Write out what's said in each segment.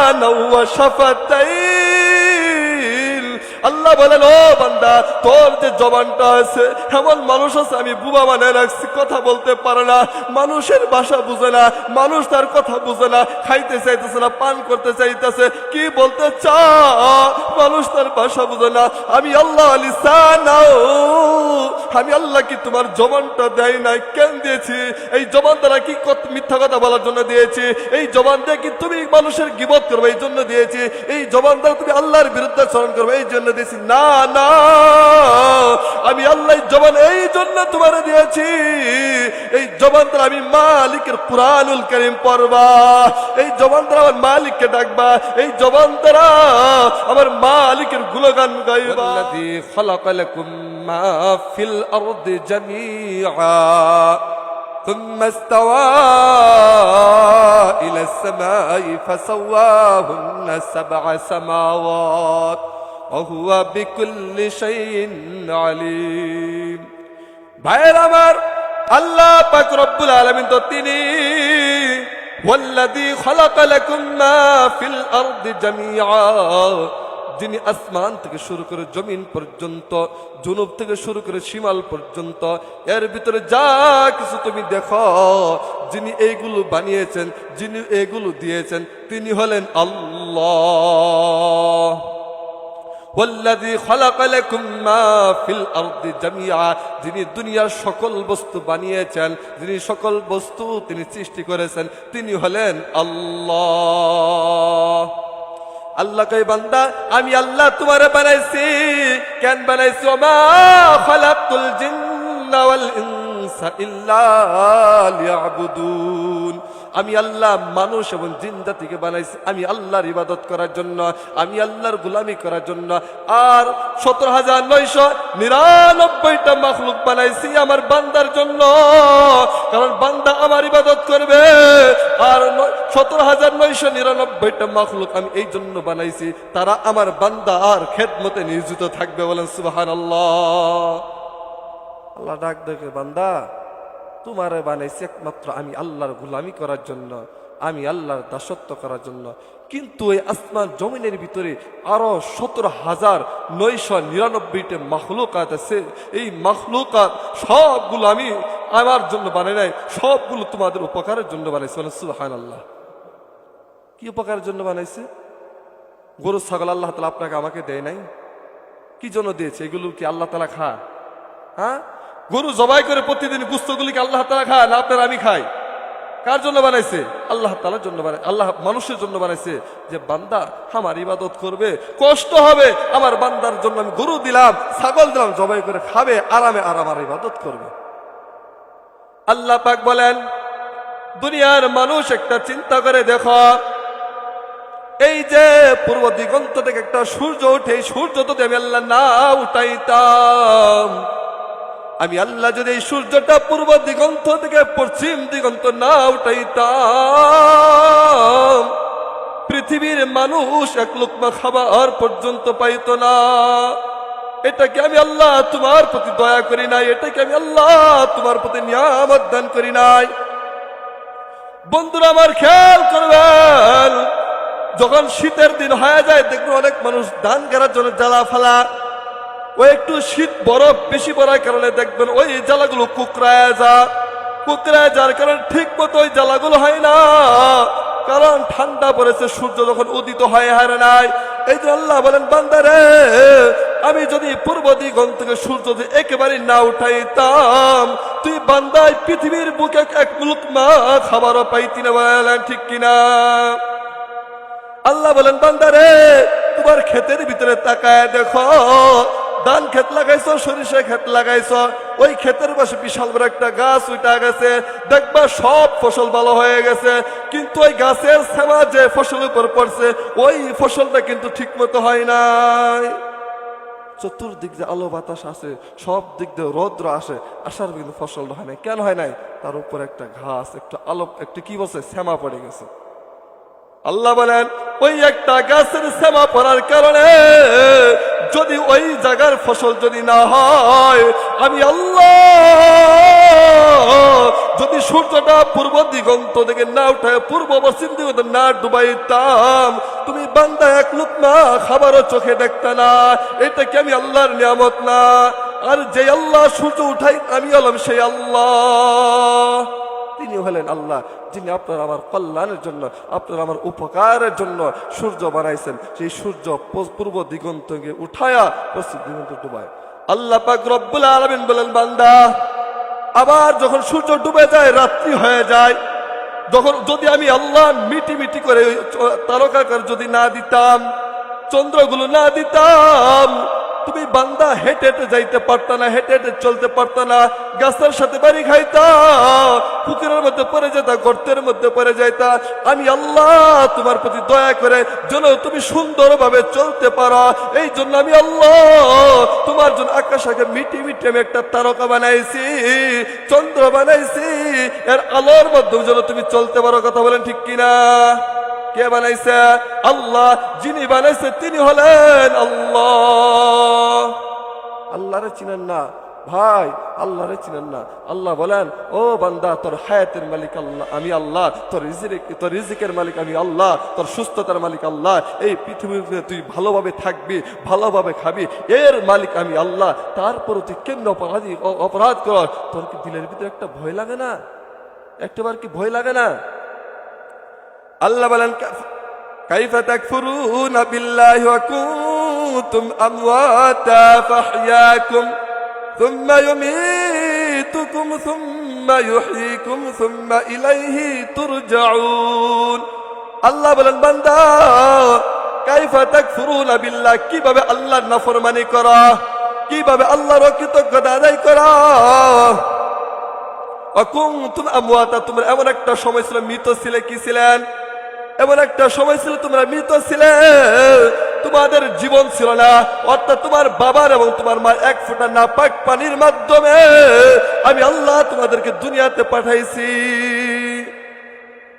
লিসানাও ওয়া শাফাতাইন। আল্লাহ বলেন, ও বান্দা, তোর যে জবানটা আছে, এমন মানুষ আছে আমি বুবা বানায় রাখছি, কথা বলতে পারে না, মানুষের ভাষা বুঝে না, মানুষ তার কথা বুঝে না, খাইতে চাইতেছে না, পান করতে চাইতেছে, কি বলতে চা মানুষ তার ভাষা বুঝে না। আমি আল্লাহ লিসানাও, আমি আল্লাহ কি তোমার জবানটা দেয় নাই? কেন দিয়েছি? এই জবান দ্বারা কি মিথ্যা কথা বলার জন্য দিয়েছি? এই জবান দিয়ে কি তুমি মানুষের গীবত করবে এই জন্য দিয়েছি? এই জবান দ্বারা তুমি আল্লাহর বিরুদ্ধে চরণ করবে এই জন্য দিয়েছি? না না, আমি আল্লাহ জবান এই জন্য তোমার দিয়েছি, এই জবান দ্বারা আমি মালিকের কুরআনুল কারীম পড়বা, এই জবান দ্বারা আমার মালিককে ডাকবা, এই জবান দ্বারা আমার মালিকের গুণগান গাইবা। আল্লাযী খালাকা লাকুম মা ফিল আরদি জামিআ ثم استوى إلى السماء فسواهن سبع سماوات وهو بكل شيء عليم। ভাইয়ের আমার, আল্লাহ পাক রব্বুল আলামিন তো তিনি ওয়াল্লাযী খালাকা লাকুম মা ফিল আরদি জামিআ, যিনি আসমান থেকে শুরু করে জমিন পর্যন্ত, জুনুব থেকে শুরু করে শিমাল পর্যন্ত, এর ভিতরে যা কিছু তুমি দেখো, যিনি এইগুলো বানিয়েছেন, যিনি এইগুলো দিয়েছেন, তিনি হলেন আল্লাহ। ওয়াল্লাযী খালাকা লাকুম মা ফিল আরদি জামিআ, যিনি দুনিয়ার সকল বস্তু বানিয়েছেন, যিনি সকল বস্তু তিনি সৃষ্টি করেছেন, তিনি হলেন আল্লাহ। আল্লাহ কই, বান্দা আমি আল্লাহ তোমারে বানাইছি। কেন বানাইছি? ওমা খালাকতুল জিন্না ওয়াল ইনসা ইল্লা লিয়াবুদুন। আমি আল্লাহ মানুষ এবং জিন জাতিকে বানাইছি আমি আল্লাহর ইবাদত করার জন্য, আমি আল্লাহর গোলামি করার জন্য। আর 17,999টা মাখলুক বানাইছি আমার বান্দার জন্য, কারণ বান্দা আমার ইবাদত করবে। আর 17,999টা মাখলুক আমি এই জন্য বানাইছি, তারা আমার বান্দা আর খেদমতে নিয়োজিত থাকবে। বলেন সুবহানাল্লাহ। আল্লাহ ডাক দেখে, বান্দা তোমারে বানাইছি একমাত্র আমি আল্লাহর গোলামি করার জন্য, আমি আল্লাহর দাসত্ব করার জন্য। কিন্তু এই আসমান জমিনের ভিতরে আরো 17,999টা মাখলুকাত আছে। এই মাখলুকাত সবগুলো আমি আমার জন্য বানাই নাই, সবগুলো তোমাদের উপকারের জন্য বানাইছি। বলেন সুবহানাল্লাহ। কি উপকারের জন্য বানাইছে? গরু ছাগল আল্লাহ তাআলা আপনাকে আমাকে দেয় নাই? কি জন্য দিয়েছে? এগুলো কি আল্লাহ তাআলা খায়? হ্যাঁ, গরু জবাই করে প্রতিদিন গোশতগুলিকে আল্লাহ তাআলা খায় না আপনার আমি খাই? কার জন্য বানাইছে? আল্লাহ তাআলার জন্য বানাই, আল্লাহ মানুষের জন্য বানাইছে, যে বান্দা আমার ইবাদত করবে, কষ্ট হবে, আমার বান্দার জন্য আমি গরু দিলাম, ছাগল দিলাম, জবাই করে খাবে আরামে, আর আমার ইবাদত করবে। আল্লাহ পাক বলেন, দুনিয়ার মানুষ একটা চিন্তা করে দেখো, এই যে পূর্ব দিগন্ত থেকে একটা সূর্য ওঠে, এই সূর্য যদি আমি আল্লাহ না উঠাইতাম, আমি আল্লাহ যদি এই সূর্যটা পূর্ব দিগন্ত থেকে পশ্চিম দিগন্ত না উঠাইতাম, পৃথিবীর মানুষ এক লুকমা খাবার পর্যন্ত পাইত না। এটা কি আমি আল্লাহ তোমার প্রতি দয়া করি নাই? এটা কি আমি আল্লাহ তোমার প্রতি নিয়ামত দান করি নাই? বন্ধুরা আমার, খেয়াল করবেন, যখন শীতের দিন হয়ে যায় দেখবেন অনেক মানুষ ধান কেনার জন্য জ্বালা ফালা, ওই একটু শীত বরফ বেশি পড়ার কারণে দেখবেন ওই জ্বালাগুলো কুকড়ায় যার কারণে ঠিক মতো ওই জ্বালাগুলো হয় না, কারণ ঠান্ডা পড়েছে, সূর্য যখন উদিত হয় হারে নাই। এই যে আল্লাহ বলেন, বান্দারে আমি যদি পূর্ব দিগন্ত থেকে সূর্য যদি একেবারে না উঠাইতাম, তুই বান্দায় পৃথিবীর বুকে এক লুকমা খাবারও পাইতি না। বলেন ঠিক কিনা? আল্লাহ বলেন, বান্দারে তোমার ক্ষেতের ভিতরে তাকায় দেখো, ধান ক্ষেত লাগাইছো, সরিষা ক্ষেত লাগাইছো, ওই ক্ষেতের পাশে বিশাল বড় একটা গাছ উঠা গেছে, দেখবা সব ফসল ভালো হয়ে গেছে, কিন্তু ওই গাছের ছায়া যে ফসলের উপর পড়ছে ওই ফসলটা কিন্তু ঠিক মতো হয় নাই। চতুর্দিক যে আলো বাতাস আছে, সব দিক দিয়ে রৌদ্র আসে, আসার কিন্তু ফসলটা হয় নাই। কেন হয় নাই? তার উপর একটা ঘাস, একটা আলো, একটা কি বলছে, শ্যামা পড়ে গেছে। আল্লাহ বলেন ওই একটা গাছের শ্যামা পড়ার কারণে যদি ওই জায়গার ফসল যদি না হয়, আমি আল্লাহ যদি সূর্যটা পূর্ব দিগন্ত থেকে না উঠায় পূর্ব পশ্চিম দিগন্ত না ডুবাইতাম, তুমি বান্দা এক লুকমা খাবারও চোখে দেখতে না। এটা কি আমি আল্লাহর নিয়ামত না? আর যে আল্লাহ সূর্য উঠাই আমি হলাম সেই আল্লাহ। তিনি হলেন আল্লাহ যিনি আপনার আমার কল্যাণের জন্য, আপনার আমার উপকারের জন্য সূর্য বানাইছেন। সেই সূর্য পূর্ব দিগন্তকে উঠায়া পশ্চিম দিগন্ত ডুবায়। আল্লাহ পাক রব্বুল আলামিন বলেন, বান্দা আবার যখন সূর্য ডুবে যায়, রাত্রি হয়ে যায়, যখন যদি আমি আল্লাহ মিটি মিটি করে তারকাকার যদি না দিতাম, চন্দ্রগুলো না দিতাম, তুমি বান্দা হেঁটে হেঁটে যাইতে পারত না, হেঁটে হেঁটে চলতে পারত না, গাছের সাথে বাড়ি খাইতা, পুকুরের মধ্যে পড়ে যেতা, গর্তের মধ্যে পড়ে যাইতা। আমি আল্লাহ তোমার প্রতি দয়া করে যেন তুমি সুন্দরভাবে চলতে পারো, এই জন্য আমি আল্লাহ তোমার জন্য আকাশকে মিটি মিটি আমি একটা তারকা বানাইছি, চন্দ্র বানাইছি, এর আলোর মধ্যে যেন তুমি চলতে পারো। কথা বলেন ঠিক কিনা? কে বানাইছে? আল্লাহ। যিনি বানাইছে তিনি হলেন আল্লাহ। আল্লাহরে চিনেন না ভাই, আল্লাহরে চিনেন না। আল্লাহ বলেন, ও বান্দা তোর হায়াতের মালিক আল্লাহ আমি আল্লাহ, তোর রিজিকের মালিক আমি আল্লাহ, তোর সুস্থতার মালিক আল্লাহ, এই পৃথিবীতে তুই ভালোভাবে থাকবি, ভালোভাবে খাবি, এর মালিক আমি আল্লাহ। তারপর তুই কেন অপরাধ কর? তোর কি দিলের ভিতরে একটা ভয় লাগে না? একটাবার কি ভয় লাগে না? আল্লাহ বলেন, কাইফা তাকফুরুনা বিল্লাহি ওয়া কুনতুম আমওয়াতা ফাহইয়াকুম সুম্মা ইউমীতুকুম সুম্মা ইউহয়ীকুম সুম্মা ইলাইহি তুরজাউন। আল্লাহ বলেন, বান্দা কাইফা তাকফুরুনা বিল্লাহ, কিভাবে আল্লাহর নাফরমানি করা, কিভাবে আল্লাহর অকৃতজ্ঞতা আদায় করা। কুনতুম আমওয়াতা, তোমরা এমন একটা সময় ছিল মৃত ছিলে। কি ছিলেন? এমন একটা সময় ছিল তোমরা মৃত ছিলে, তোমাদের জীবন ছিল না। অর্থাৎ তোমার বাবার এবং তোমার মার এক ফোঁটা নাপাক পানির মাধ্যমে আমি আল্লাহ তোমাদেরকে দুনিয়াতে পাঠাইছি।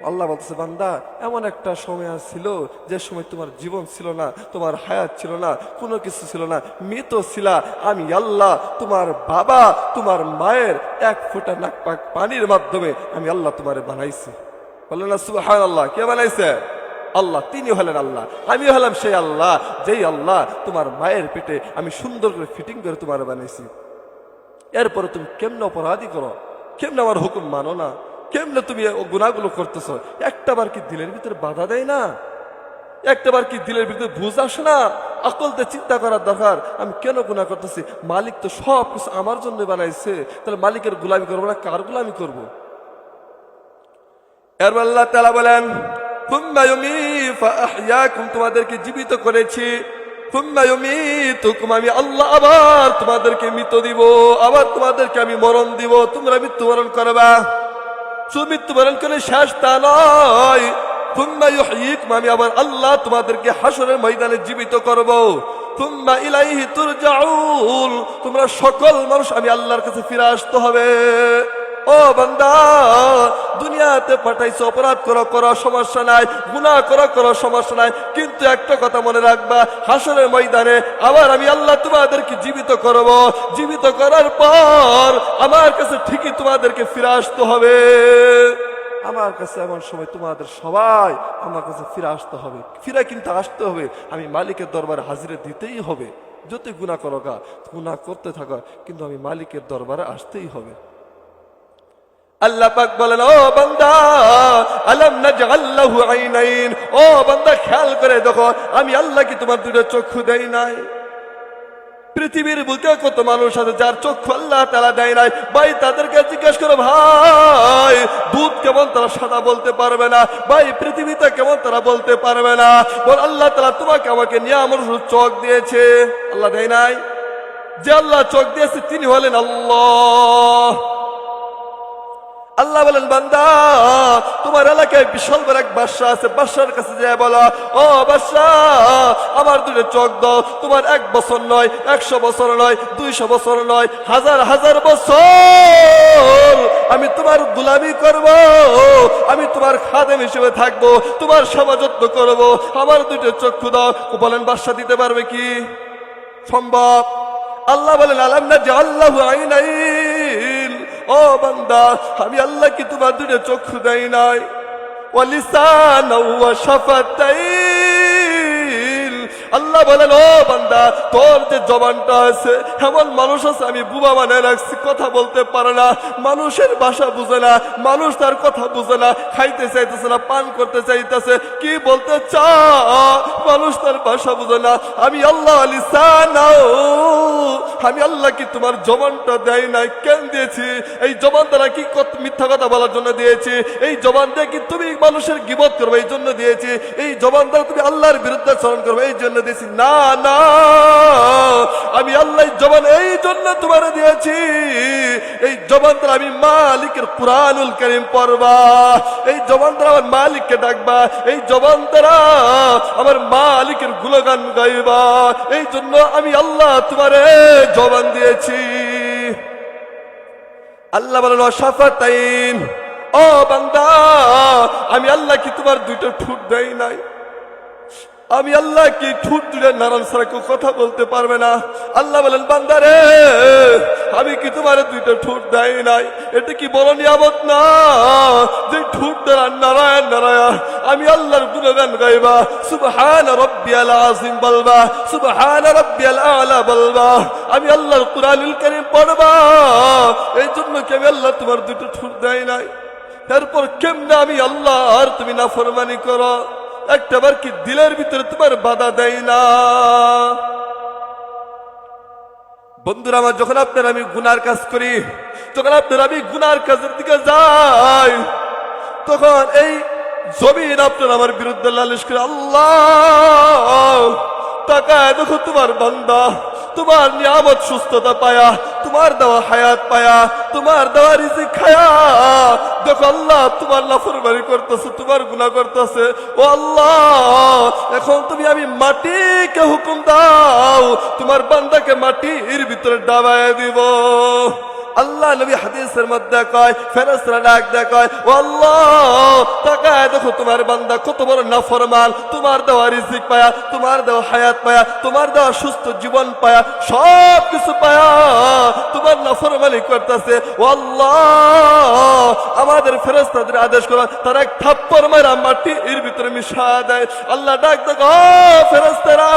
আল্লাহ বলতেছে, বান্দা এমন একটা সময় ছিল যে সময় তোমার জীবন ছিল না, তোমার হায়াত ছিল না, কোনো কিছু ছিল না, মৃত ছিলা। আমি আল্লাহ তোমার বাবা তোমার মায়ের এক ফোঁটা নাপাক পানির মাধ্যমে আমি আল্লাহ তোমারে বানাইছি। বললেন না সুবহানাল্লাহ? কে বানাইছে? আল্লাহ। তিনি হলেন আল্লাহ। আমি হলাম সেই আল্লাহ যেই আল্লাহ তোমার মায়ের পেটে আমি সুন্দর করে ফিটিং করে তোমার বানাইছি। এরপরে তুমি কেমনে অপরাধী করো, কেমনে আমার হুকুম মানো না, কেমনে তুমি গুনাহগুলো করতেছ? একটাবার কি দিলের ভিতরে বাধা দেয় না? একটাবার কি দিলের ভিতরে বুঝ আসে না? আকলতে চিন্তা করার দরকার, আমি কেন গুনাহ করতেছি? মালিক তো সব কিছু আমার জন্য বানাইছে, তাহলে মালিকের গোলামি করবো না, কার গোলামি করবো? এরপর আল্লাহ তাআলা বলেন, সুম্মা ইউমীতুকুম, তোমাদেরকে জীবিত করেছি, সুম্মা ইউমীতুকুম, আমি আল্লাহ আবার তোমাদেরকে মৃত দিব, আবার তোমাদেরকে আমি মরণ দিব, তোমরা মৃত্যুবরণ করবা। শুধু মৃত্যুবরণ করে শেষ তা নয়, সুম্মা ইউহয়ীকুম, আমি আবার আল্লাহ তোমাদেরকে হাসরের ময়দানে জীবিত করব, সুম্মা ইলাইহি তুরজাউন, তোমরা সকল মানুষ আমি আল্লাহর কাছে ফিরে আসতে হবে। ও বান্দা, দুনিয়াতে পাঠাইছো, অপরাধ করো সমস্যা নাই, গুনাহ করো সমস্যা নাই, কিন্তু একটা কথা মনে রাখবা, হাসরের ময়দানে আবার আমি আল্লাহ তোমাদেরকে জীবিত করব। জীবিত করার পর আমার কাছে ঠিকই তোমাদেরকে ফিরে আসতে হবে। আমার কাছে এমন সময় তোমাদের সবাই আমার কাছে ফিরে আসতে হবে, ফিরে কিন্তু আসতে হবে, আমি মালিকের দরবারে হাজিরা দিতেই হবে। যতই গুনাহ করো গা, গুনাহ করতে থাকো, কিন্তু আমি মালিকের দরবারে আসতেই হবে। আল্লাহ পাক বলেন, ও বান্দা আলাম নাজআল লাহু আইনাইন, ও বান্দা খেয়াল করে দেখো, আমি আল্লাহ কি তোমার দুটো চক্ষু দেই নাই? পৃথিবীর বুকে কত মানুষ আছে যার চক্ষু আল্লাহ তাআলা দেয় নাই। ভাই তাদেরকে জিজ্ঞেস করো, ভাই দুধ কেমন তারা সাদা বলতে পারবে না, ভাই পৃথিবীতে কেমন তারা বলতে পারবে না। বল আল্লাহ তাআলা তোমাকে আমাকে নিয়ামত চোখ দিয়েছে, আল্লাহ দেয় নাই? যে আল্লাহ চোখ দিয়েছে তিনি হলেন আল্লাহ। আল্লাহ বলেন বান্দা তোমার এলাকায় বিশাল বড় এক বাদশা আছে, বাদশার কাছে যায় বলো, ও বাদশা আমার দুটো চোখ দাও। তোমার 1 বছর নয়, 100 বছর নয়, 200 বছর নয়, হাজার হাজার বছর আমি তোমার গোলামি করব, আমি তোমার খাদেম হিসেবে থাকবো, তোমার সেবা যত্ন করবো। আমার দুটো চক্ষু দাও। বলেন বাদশা দিতে পারবে কি? সম্ভব? আল্লাহ বলেন আলাম না যে আল্লাহু আইনাইন, ও বান্দা আমি আল্লাহ কি তোমার দুটো চক্ষু দেই নাই? ওয়ালিসান ওয়া শাফাতাইন, আল্লাহ বলেন ও বান্দা তোর যে জবানটা আছে, এমন মানুষ আছে আমি বুবা বানায় রাখছি, কথা বলতে পারে না, মানুষের ভাষা বুঝে না, মানুষ তার কথা বুঝে না, খাইতে চাইতেছে না, পান করতে চাইতেছে, কি বলতে চা মানুষ তার ভাষা বুঝে না। আমি আল্লাহ লিসান, আমি আল্লাহ কি তোমার জবানটা দেয় নাই? কেন দিয়েছি? এই জবান দ্বারা কি মিথ্যা কথা বলার জন্য দিয়েছি? এই জবান দিয়ে কি তুমি মানুষের গীবত করবে এই জন্য দিয়েছি? এই জবান দ্বারা তুমি আল্লাহর বিরুদ্ধে চরণ করবে এই জন্য দিয়েছি? না না, আমি আল্লাহ জবান এই জন্য তোমার দিয়েছি, এই জবান দ্বারা আমি মালিকের কুরআনুল কারীম পড়বা, এই জবান দ্বারা আমার মালিককে ডাকবা, এই জবান দ্বারা আমার মালিকের গুণগান গাইবা, এই জন্য আমি আল্লাহ তোমারে জবান দিয়েছি। আল্লাহ বলেন শাফাতাইন, ও বান্দা আমি আল্লাহ কি তোমার দুটো ঠোঁট দেই নাই? আমি আল্লাহ কি ঠোঁট দুটো নারায়ণ ছাড়া কেউ কথা বলতে পারবে না? আল্লাহ বলেন বান্দা রে আমি কি তোমার দুইটা ঠোঁট দেই নাই? এটা কি বড় নিয়ামত না যে ঠোঁট দ্বারা নারায়ণ নারায়ণ আমি আল্লাহর গুণগান গাইবা, সুবহান রাব্বিয়াল আযীম বলবা, সুবহান রাব্বিয়াল আলা বলবা, আমি আল্লাহর কুরআনুল কারীম পড়বা। এই জন্য কি আমি আল্লাহ তোমার দুটো ঠোঁট দেই নাই? তারপর কেমনে আমি আল্লাহ আর তুমি নাফরমানি করো? একটাবার কি দিলের ভিতরে তোমার বাধা দেয় না? বন্ধুরা আমার, যখন আপনার আমি গুনার কাজ করি, যখন আপনার আমি গুনার কাজের দিকে যাই, তখন এই জমিন আপনার আমার বিরুদ্ধে লালিশ করে, আল্লাহ তাকায় দেখো তোমার বান্দা তোমার নিয়ামত সুস্থতা পায়া, তোমার দেওয়া হায়াত পায়া, তোমার দেওয়া রিজিক খায়া, দেখো আল্লাহ তোমার নাফরমানি করতেছে, তোমার গুনাহ করতেছে। ও আল্লাহ এখন তুমি আমি মাটিকে হুকুম দাও, তোমার বান্দাকে মাটির ভিতরে ডাবায় দিব। আল্লাহ নবী হাদিসের মধ্যে কয়, ফেরেশতারা ডাক দেয় কয়, ও আল্লাহ তাকায় দেখো তোমার বান্দা কত বড় নাফরমান, তোমার দেওয়া রিজিক পায়া, তোমার দেওয়া হায়াত পায়া, তোমার দেওয়া সুস্থ জীবন পায়া, সব কিছু পায়া তোমার নাফরমানি করতেছে। ও আল্লাহ আমাদের ফেরেশতাদের আদেশ করো তারা এক থাপ্পড় মারা মাটির ভিতরে মিশা দেয়। আল্লাহ ডাক দেয়, ও ফেরেশতারা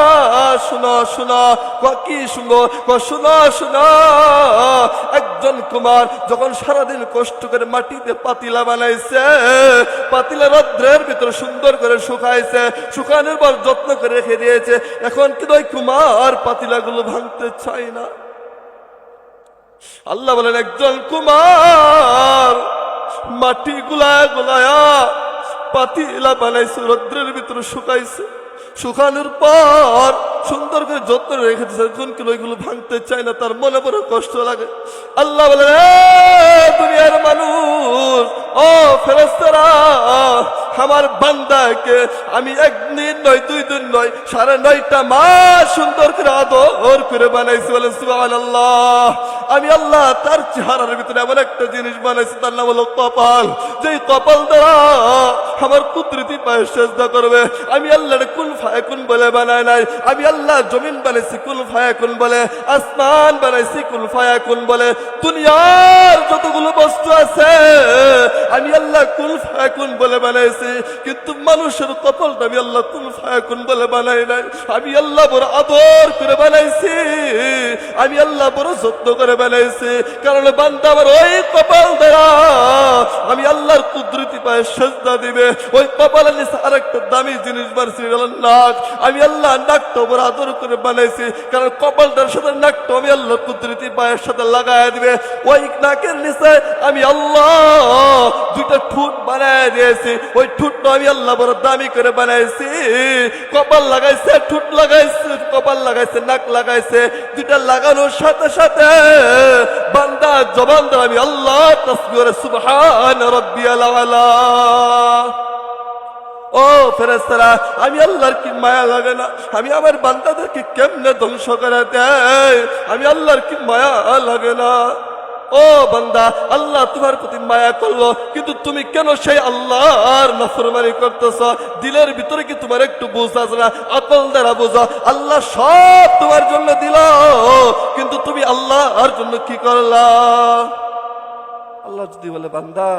শুনো শুনো। কি শুনো? শুনো শুনো। একজন কুমার যখন সারাদিন কষ্ট করে মাটিতে পাতিলা বানাইছে, পাতিলা রৌদ্রের ভিতরে সুন্দর করে শুকাইছে, শুকানোর পর যত্ন করে রেখে দিয়েছে, এখন কিন্তু ওই কুমার পাতিলাগুলো ভাঙতে চায় না। আল্লাহ বলেন একজন কুমার মাটি গুলায় গুলায়া পাতিলা বানাইছে, রৌদ্রের ভিতরে শুকাইছে, শুকানোর পর সুন্দর করে যত্ন রেখে দিয়েছে, এখন কিন্তু ওইগুলো ভাঙতে চায় না, তার মনে বড় কষ্ট লাগে। আল্লাহ বলেন দুনিয়ার মানুষ, ও ফেরেশতারা আমার বান্দাকে আমি একদিন নয়, 2 দিন নয়, 9.5টা মাস সুন্দর করে আদর করে বানাইছি। বলেন সুবহানাল্লাহ। আমি আল্লাহ তার চেহারার ভিতরে এমন একটা জিনিস বানাইছি, তার নাম হলো কপাল। যেই কপাল দ্বারা আমার কুদরতি পায়ে সেজদা করবে। আমি আল্লাহর কুন ফায়াকুন বলে বানাই নাই, আমি আল্লাহ জমিন বানাইছি কুন ফায়াকুন বলে, আসমান বানাইছি কুন ফায়াকুন বলে, দুনিয়ার যতগুলো বস্তু আছে আমি আল্লাহ কুন ফায়াকুন বলে বানাইছি। কিন্তু মানুষের কপালটা আমি আল্লাহ কুন ফায়াকুন বলে বানাই নাই, আমি আল্লাহ বড় আদর করে বানাইছি, আমি আল্লাহ বড় যত্ন করে বানাইছি। কারণ বান্দা আমার ওই কপাল দ্বারা আমি আল্লাহর কুদরতি পায়ে সেজদা দিবে। ওই কপালের নিচে আরেকটা দামি জিনিস বানাইছি, নাক। আমি আল্লাহ নাকটা বড় আদর করে বানাইছি, কারণ কপালটার সাথে নাকটা আমি আল্লাহ কুদরতি পায়ের সাথে লাগায় দিবে। ওই নাকের নিচে আমি আল্লাহ 2টা ঠোঁট বানায় দিয়েছি, ওই ঠোঁটটা আমি আল্লাহ বড় দামি করে বানাইছি। কপাল লাগাইছে, ঠোঁট লাগাইছে, কপাল লাগাইছে, নাক লাগাইছে, 2টা লাগানোর সাথে সাথে বান্দা জবান দ্বারা আমি আল্লাহ তাসবিহ করে সুবহান রাব্বিয়াল আলা। ও ফেরেশতারা, আমি আল্লাহর কি মায়া লাগে না? আমি আমার বান্দাদেরকে কেমনে ধ্বংস করে দেয়? আমি আল্লাহর কি মায়া লাগে না? ও বান্দা, আল্লাহ তোমার প্রতি মায়া করলো, কিন্তু তুমি কেন সেই আল্লাহর নাফরমানি করতেছ? দিলের ভিতরে কি তোমার একটু বুঝ আছে না? আকল দ্বারা বুঝো, আল্লাহ সব তোমার জন্য দিল, কিন্তু তুমি আল্লাহর জন্য কি করলা? আল্লাহ যদি বলে, বান্দা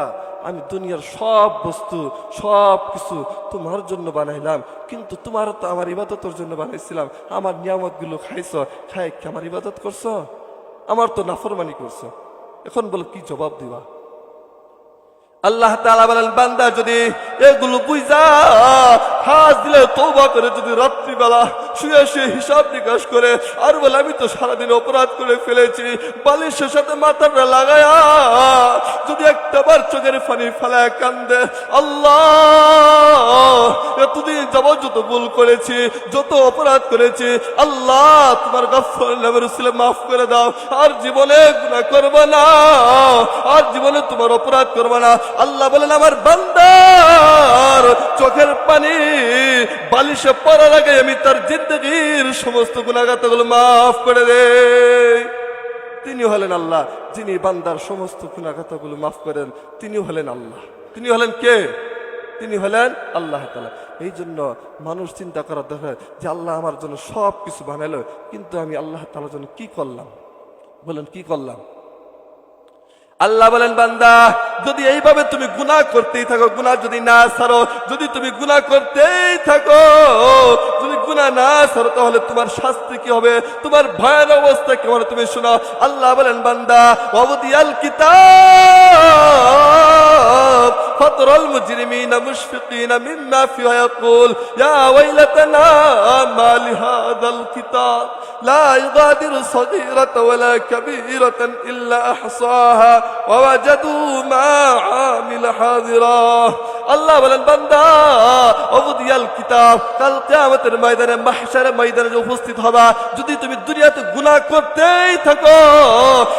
আমি দুনিয়ার সব বস্তু সব কিছু তোমার জন্য বানাইলাম, কিন্তু তোমার তো আমার ইবাদতের জন্য বানাইছিলাম, আমার নিয়ামত গুলো খাইছো, খাই কি আমার ইবাদত করছো? আমার তো নাফরমানি করছো। এখন বলো কি জবাব দিবা? আল্লাহ তাআলা বলেন, বান্দা যদি এগুলো বুঝা হাত দিলে তওবা করে, যদি রাত্রিবেলা শুয়ে শুয়ে হিসাব নিকাশ করে আর বলে আমি তো সারাদিন অপরাধ করে ফেলেছি, বালিশের সাথে মাথাটা লাগায়া যদি একটাবার চোখের পানি ফেলায় কান্দে, আল্লাহ এতদিন যাবত যত ভুল করেছি, যত অপরাধ করেছি, আল্লাহ তোমার গফফার নামের উসিলে মাফ করে দাও, আর জীবনে গুনাহ করব না, আর জীবনে তোমার অপরাধ করব না। আল্লাহ বলেন, আমার বান্দার চোখের পানি বালিশে পড়ার আগে আমি তার জিন্দগির সমস্ত গুনাহগাতগুলো মাফ করে দেই। তিনি হলেন আল্লাহ, যিনি বান্দার সমস্ত গুনাহগাতগুলো মাফ করেন। তিনি হলেন আল্লাহ। তিনি হলেন কে? তিনি হলেন আল্লাহ তাআলা। এই জন্য মানুষ চিন্তা করার দরকার যে আল্লাহ আমার জন্য সব কিছু বানালো, কিন্তু আমি আল্লাহ তাআলার জন্য কি করলাম? বলেন কি করলাম? আল্লাহ বলেন, বান্দা যদি এইভাবে তুমি গুনাহ করতেই থাকো, গুনাহ যদি না ছাড়ো, যদি তুমি গুনাহ করতেই থাকো, যদি গুনাহ না ছাড়ো, তাহলে তোমার শাস্তি কি হবে, তোমার ভয়ানক অবস্থা কি হবে তুমি শোনো। আল্লাহ বলেন, বান্দা ওয়াদিয়াল কিতাব ফাতরাল মুজরিমিনা মুশফিকিনা মিম্মা ফিহি ইয়াকুল ইয়া ওয়াইলাতানা মা লিহাযাল কিতাব লা ইগাদিরু সগীরাতান ওয়ালা কাবীরাতান ইল্লা আহসাহা ووجدوا ما عامل حاضرا। আল্লাহ বলেন, বান্দা ওয়াদিয়াল কিতাব, কাল কিয়ামতের ময়দানে, মাহশারের ময়দানে উপস্থিত হবা, যদি তুমি দুনিয়াতে গুনাহ করতেই থাকো,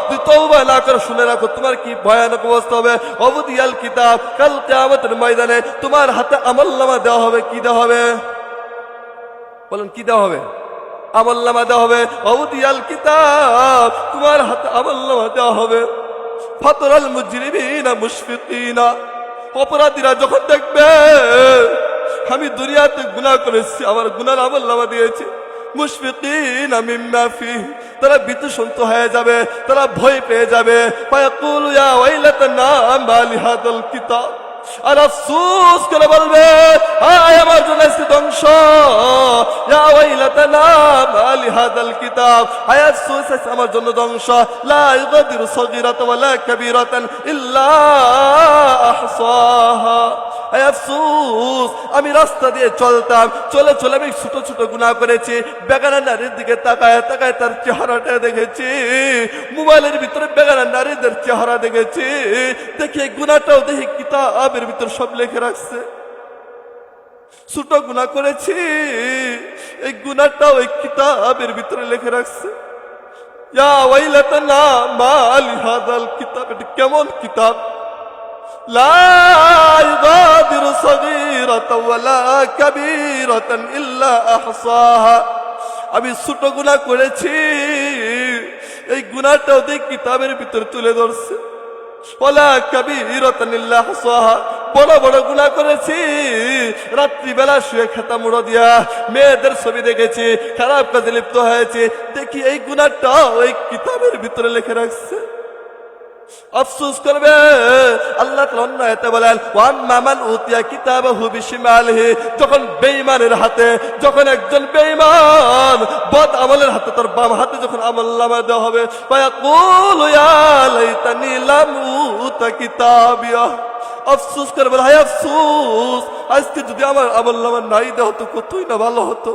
যদি তওবা না করো, শুনে রাখো তোমার কি ভয়ানক অবস্থা হবে। ওয়াদিয়াল কিতাব, কাল কিয়ামতের ময়দানে তোমার হাতে আমলনামা দেওয়া হবে। কি দেওয়া হবে? বলেন কি দেওয়া হবে? আমলনামা দেওয়া হবে। ওয়াদিয়াল কিতাব, তোমার হাতে আমলনামা দেওয়া হবে। ফাতরাল মুজরিমিনা মুশফিকিনা, অপরাধীরা যখন দেখবে আমি দুনিয়াতে গুনাহ করেছি, আমার গুনার আমলনামা দিয়েছি, মুশফিকিনা মিম্মা ফিহি, তারা ভীতসন্ত হয়ে যাবে, তারা ভয় পেয়ে যাবে। ফায়াকুলু ইয়া ওয়াইলাতানা মা লিহাযাল কিতাব, আর আফসোস করে বলবে, আয় আমার জন্য আজকে ধ্বংস। ইয়া ওয়াইলাতানা মা লিহাযাল কিতাব, আয় আফসোস আমার জন্য ধ্বংস। লা ইগাদিরু সগীরাতান ওয়ালা কাবীরাতান ইল্লা আহসাহা, আয় আফসোস আমি রাস্তা দিয়ে চলতাম, চলে চলে আমি ছোট ছোট গুনাহ করেছি, বেগানা নারীর দিকে তাকায় তাকায় তার চেহারাটা দেখেছি, মোবাইলের ভিতরে বেগানা নারীদের চেহারা দেখেছি, দেখি এই গুনাহটাও দেখি কিতাবের ভিতর সব লিখে রাখছে। ছোট গুনাহ করেছি, এই গুনাহটাও এই কিতাবের ভিতরে লিখে রাখছে। ইয়া ওয়াইলাতানা মা লিহাযাল কিতাব, এটা কেমন কিতাব? লা ইগাদিরু সগীরাতান ওয়ালা কাবীরাতান ইল্লা আহসাহা, আমি ছোট গুনাহ করেছি, এই গুনাহটাও এই কিতাবের ভিতরে তুলে ধরছে। ওয়ালা কাবীরাতান ইল্লা আহসাহা, বড় বড় গুনাহ করেছি, রাত্রিবেলা শুয়ে খেতা মুড়ো দিয়া মেয়েদের ছবি দেখেছি, খারাপ কাজে লিপ্ত হয়েছে, দেখি এই গুনাহটাও এই কিতাবের ভিতরে লিখে রাখছে। আফসোস করবে। আল্লাহ তাআলা অন্য আয়াতে বলেন, ওয়াম্মা মান উতিয়া কিতাবাহু বিশিমালিহি, যখন বেঈমানের হাতে, যখন একজন বেঈমান বদ আমলের হাতে, তার বাম হাতে যখন আমলনামা দেওয়া হবে, ফায়াকুলু ইয়া লাইতানি লাম উতা কিতাবিয়া, আফসোস করবে, হায় আফসোস, আজকে যদি আমার আমলনামা নাই দেওয়া হতো কতই না ভালো হতো।